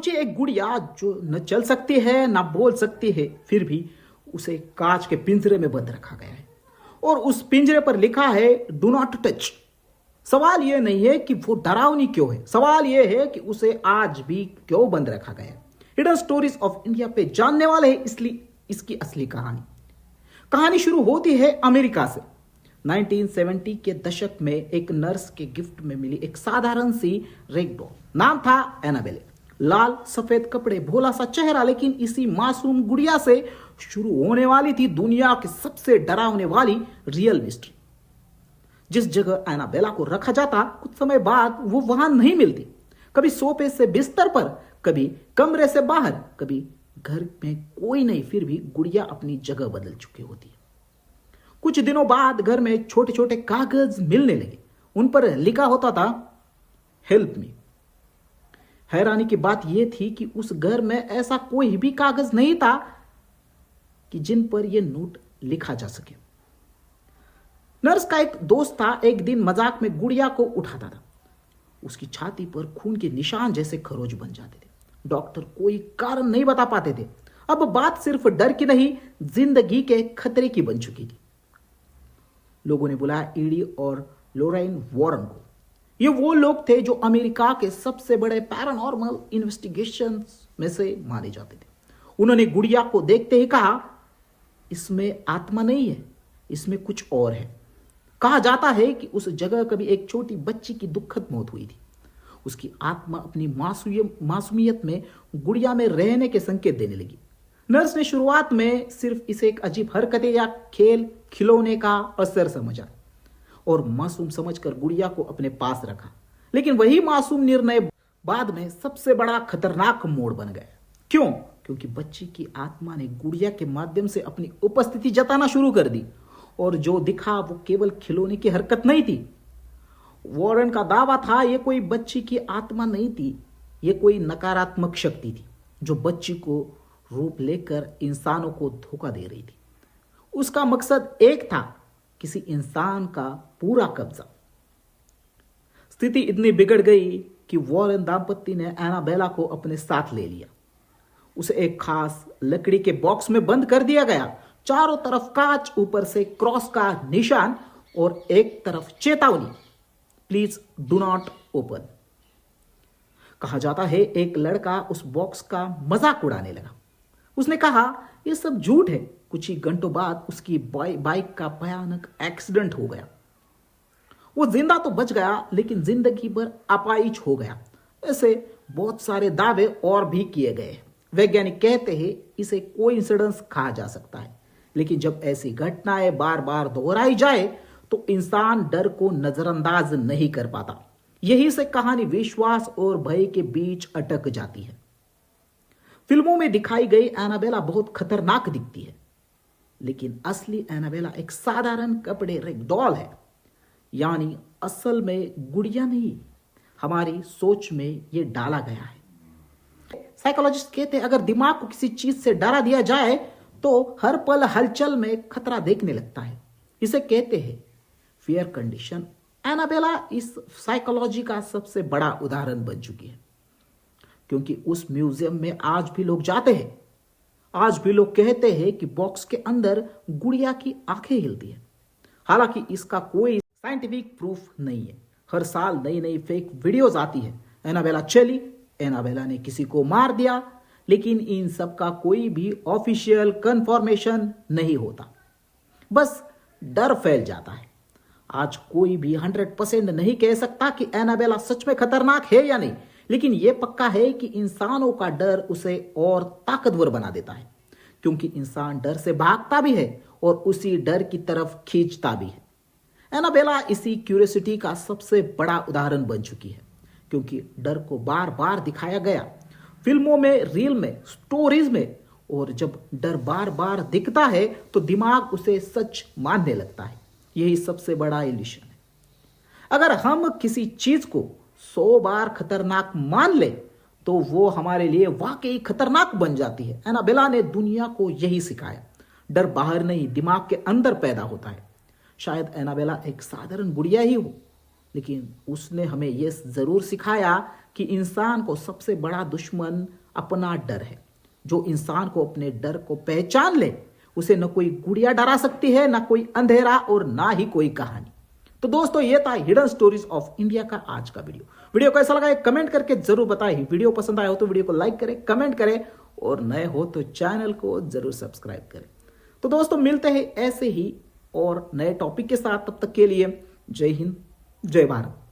सोचिए एक गुड़िया जो न चल सकती है ना बोल सकती है, फिर भी उसे कांच के पिंजरे में बंद रखा गया है और उस पिंजरे पर लिखा है डू नॉट टच। सवाल यह नहीं है कि वो डरावनी क्यों है, सवाल यह है कि उसे आज भी क्यों बंद रखा गया है। हिडन स्टोरीज ऑफ इंडिया पे जानने वाले हैं इसलिए इसकी असली कहानी शुरू होती है अमेरिका से। 1970 के दशक में एक नर्स के गिफ्ट में मिली एक साधारण सी रेग डॉल, नाम था एनाबेले। लाल सफेद कपड़े, भोला सा चेहरा, लेकिन इसी मासूम गुड़िया से शुरू होने वाली थी दुनिया की सबसे डरावने वाली रियल मिस्ट्री। जिस जगह एनाबेला को रखा जाता, कुछ समय बाद वो वहां नहीं मिलती। कभी सोफे से बिस्तर पर, कभी कमरे से बाहर, कभी घर में कोई नहीं, फिर भी गुड़िया अपनी जगह बदल चुकी होती है। कुछ दिनों बाद घर में छोटे छोटे कागज मिलने लगे। उन पर लिखा होता था हेल्प मी। हैरानी की बात यह थी कि उस घर में ऐसा कोई भी कागज नहीं था कि जिन पर यह नोट लिखा जा सके। नर्स का एक दोस्त था, एक दिन मजाक में गुड़िया को उठाता था। उसकी छाती पर खून के निशान जैसे खरोच बन जाते थे। डॉक्टर कोई कारण नहीं बता पाते थे। अब बात सिर्फ डर की नहीं, जिंदगी के खतरे की बन चुकी थी। लोगों ने बुलाया ईडी और लोरेन वॉरन को। ये वो लोग थे जो अमेरिका के सबसे बड़े पैरानॉर्मल इन्वेस्टिगेशंस में से माने जाते थे। उन्होंने गुड़िया को देखते ही कहा, इसमें आत्मा नहीं है, इसमें कुछ और है। कहा जाता है कि उस जगह कभी एक छोटी बच्ची की दुखद मौत हुई थी। उसकी आत्मा अपनी मासूमियत में गुड़िया में रहने के संकेत देने लगी। नर्स ने शुरुआत में सिर्फ इसे एक अजीब हरकतें या खेल खिलौने का असर समझा और मासूम समझकर गुड़िया को अपने पास रखा। लेकिन वही मासूम निर्णय बाद में सबसे बड़ा खतरनाक मोड़ बन गया। क्यों? क्योंकि बच्ची की आत्मा ने गुड़िया के माध्यम से अपनी उपस्थिति जताना शुरू कर दी और जो दिखा वो केवल खिलौने की हरकत नहीं थी। वॉरेन का दावा था यह कोई बच्ची की आत्मा नहीं थी, यह कोई नकारात्मक शक्ति थी जो बच्ची को रूप लेकर इंसानों को धोखा दे रही थी। उसका मकसद एक था, किसी इंसान का पूरा कब्जा। स्थिति इतनी बिगड़ गई कि वॉरेन दांपत्य ने एनाबेला को अपने साथ ले लिया। उसे एक खास लकड़ी के बॉक्स में बंद कर दिया गया। चारों तरफ कांच, ऊपर से क्रॉस का निशान और एक तरफ चेतावनी, प्लीज डू नॉट ओपन। कहा जाता है एक लड़का उस बॉक्स का मजाक उड़ाने लगा। उसने कहा यह सब झूठ है। कुछ ही घंटों बाद उसकी बाइक का भयानक एक्सीडेंट हो गया। वो जिंदा तो बच गया, लेकिन जिंदगी भर अपाहिज हो गया। ऐसे बहुत सारे दावे और भी किए गए। वैज्ञानिक कहते हैं इसे कोइंसिडेंस कहा जा सकता है, लेकिन जब ऐसी घटनाएं बार बार दोहराई जाए तो इंसान डर को नजरअंदाज नहीं कर पाता। यही से कहानी विश्वास और भय के बीच अटक जाती है। फिल्मों में दिखाई गई एनाबेला बहुत खतरनाक दिखती है, लेकिन असली एनाबेला एक साधारण कपड़े रेग डॉल है। यानी असल में गुड़िया नहीं, हमारी सोच में यह डाला गया है। साइकोलॉजिस्ट कहते हैं अगर दिमाग को किसी चीज से डरा दिया जाए तो हर पल हलचल में खतरा देखने लगता है। इसे कहते हैं फियर कंडीशन। एनाबेला इस साइकोलॉजी का सबसे बड़ा उदाहरण बन चुकी है, क्योंकि उस म्यूजियम में आज भी लोग जाते हैं। आज भी लोग कहते हैं कि बॉक्स के अंदर गुड़िया की आंखें हिलती है। हालांकि इसका कोई साइंटिफिक प्रूफ नहीं है। हर साल नई नई फेक वीडियोस आती है, एनाबेला चली, एनाबेला ने किसी को मार दिया, लेकिन इन सब का कोई भी ऑफिशियल कंफर्मेशन नहीं होता। बस डर फैल जाता है। आज कोई भी 100% नहीं कह सकता कि एनाबेला सच में खतरनाक है या नहीं, लेकिन यह पक्का है कि इंसानों का डर उसे और ताकतवर बना देता है, क्योंकि इंसान डर से भागता भी है और उसी डर की तरफ खींचता भी है। एनाबेला इसी क्यूरियोसिटी का सबसे बड़ा उदाहरण बन चुकी है, क्योंकि डर को बार बार दिखाया गया, फिल्मों में, रील में, स्टोरीज में, और जब डर बार बार दिखता है तो दिमाग उसे सच मानने लगता है। यही सबसे बड़ा इल्यूशन है। अगर हम किसी चीज को 100 बार खतरनाक मान ले तो वो हमारे लिए वाकई खतरनाक बन जाती है। एनाबेला ने दुनिया को यही सिखाया। डर बाहर नहीं, दिमाग के अंदर पैदा होता है। शायद एनाबेला एक साधारण गुड़िया ही हो, लेकिन उसने हमें यह जरूर सिखाया कि इंसान को सबसे बड़ा दुश्मन अपना डर है। जो इंसान को अपने डर को पहचान ले उसे न कोई गुड़िया डरा सकती है, ना कोई अंधेरा और ना ही कोई कहानी। तो दोस्तों ये था हिडन स्टोरीज ऑफ इंडिया का आज का वीडियो कैसा लगा कमेंट करके जरूर बताएं। वीडियो पसंद आया हो तो वीडियो को लाइक करें, कमेंट करें और नए हो तो चैनल को जरूर सब्सक्राइब करें। तो दोस्तों मिलते हैं ऐसे ही और नए टॉपिक के साथ, तब तक के लिए जय हिंद, जय भारत।